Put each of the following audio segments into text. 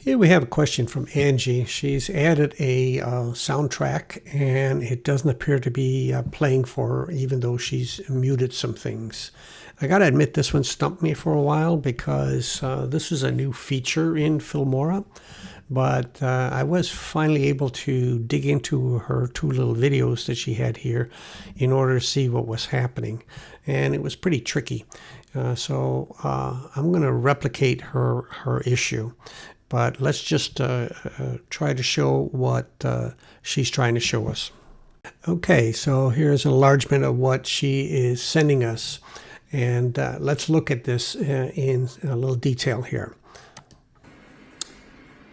Here we have a question from Angie. She's added a soundtrack and it doesn't appear to be playing for her, even though she's muted some things. I gotta admit, this one stumped me for a while because this is a new feature in Filmora, but I was finally able to dig into her two little videos that she had here in order to see what was happening, and it was pretty tricky. So I'm going to replicate her issue, but let's just try to show what she's trying to show us. Okay, so here's an enlargement of what she is sending us, and let's look at this in a little detail here.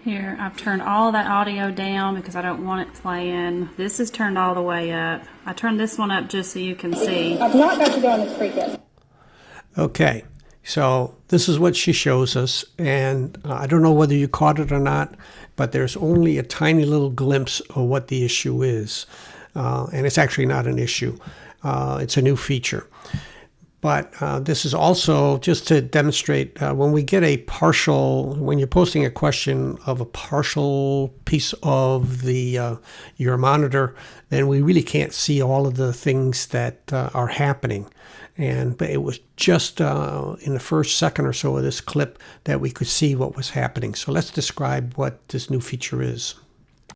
Here, I've turned all that audio down because I don't want it playing. This is turned all the way up. I turned this one up just so you can see. I've not got to go on this frequency. Okay, so this is what she shows us, and I don't know whether you caught it or not, but there's only a tiny little glimpse of what the issue is, and it's actually not an issue. It's a new feature. But this is also just to demonstrate when we get a partial, when you're posting a question of a partial piece of the your monitor, then we really can't see all of the things that are happening. But it was just in the first second or so of this clip that we could see what was happening. So let's describe what this new feature is.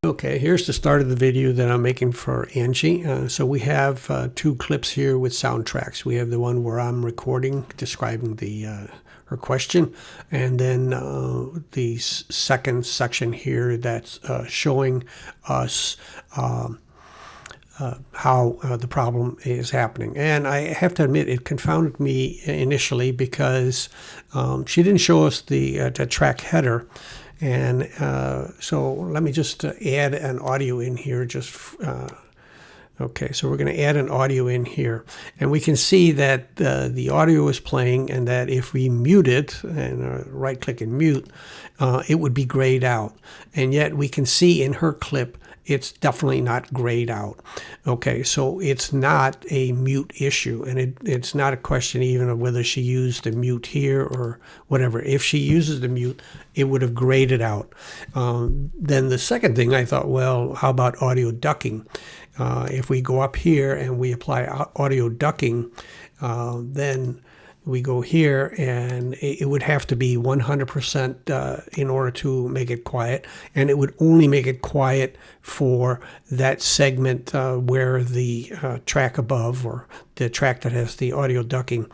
Okay, here's the start of the video that I'm making for Angie. So we have two clips here with soundtracks. We have the one where I'm recording, describing her question, and then the second section here that's showing us how the problem is happening. And I have to admit, it confounded me initially because she didn't show us the track header. And so let me just add an audio in here. Okay, so we're going to add an audio in here. And we can see that the audio is playing, and that if we mute it and right-click and mute, it would be grayed out. And yet we can see in her clip, it's definitely not grayed out. Okay, so it's not a mute issue, and it's not a question even of whether she used the mute here or whatever. If she uses the mute, it would have grayed it out. Then the second thing I thought, well, how about audio ducking? If we go up here and we apply audio ducking, then we go here, and it would have to be 100% in order to make it quiet, and it would only make it quiet for that segment where the track above, or the track that has the audio ducking,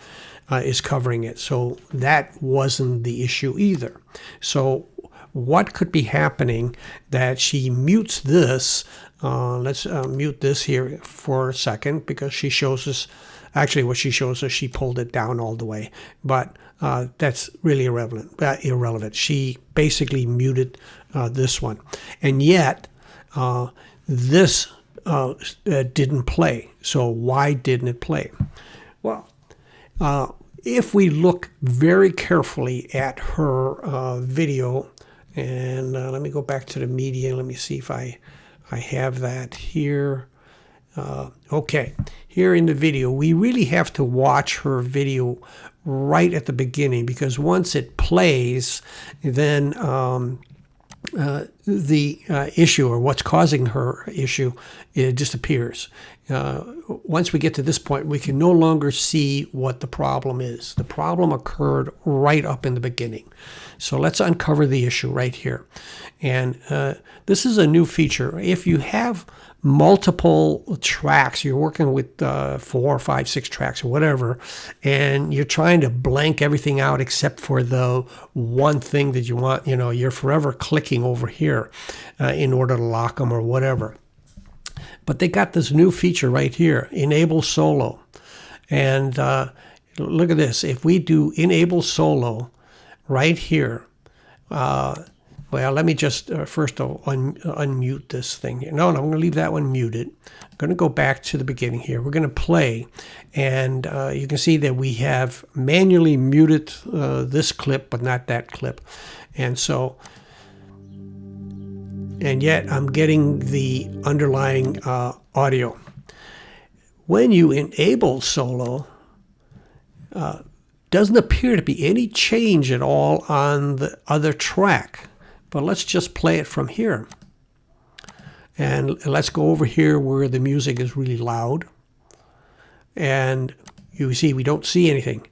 is covering it. So that wasn't the issue either. So what could be happening that she mutes this? Let's mute this here for a second, because she shows us, actually what she shows us, she pulled it down all the way, but that's really irrelevant. She basically muted this one, and yet this didn't play. So why didn't it play? Well, if we look very carefully at her video, and let me go back to the media, let me see if I have that here. Okay, here in the video, we really have to watch her video right at the beginning, because once it plays, then the issue, or what's causing her issue, it disappears. Once we get to this point, we can no longer see what the problem is. The problem occurred right up in the beginning. So let's uncover the issue right here. And this is a new feature. If you have multiple tracks, you're working with 4, 5, 6 tracks or whatever, and you're trying to blank everything out except for the one thing that you want, you're forever clicking over here in order to lock them or whatever. But they got this new feature right here, Enable Solo. And look at this. If we do Enable Solo right here, well, let me just first unmute this thing here. No, I'm going to leave that one muted. I'm going to go back to the beginning here. We're going to play, and you can see that we have manually muted this clip, but not that clip. And so, and yet I'm getting the underlying audio. When you enable solo, doesn't appear to be any change at all on the other track. but let's just play it from here. And let's go over here where the music is really loud. And you see, we don't see anything.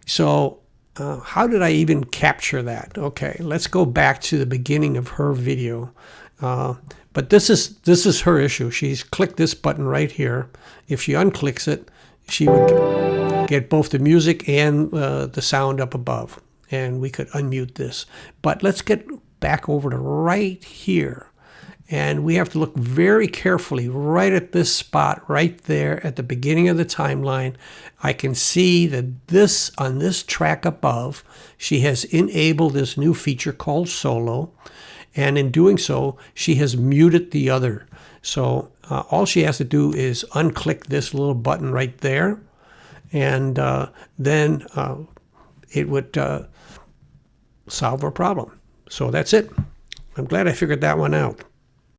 So how did I even capture that? Okay, let's go back to the beginning of her video. But this is her issue. She's clicked this button right here. If she unclicks it, she would get both the music and the sound up above. And we could unmute this. But let's get back over to right here. And we have to look very carefully right at this spot right there at the beginning of the timeline. I can see that this, on this track above, she has enabled this new feature called Solo. And in doing so, she has muted the other. So all she has to do is unclick this little button right there. And then it would solve our problem. So that's it. I'm glad I figured that one out.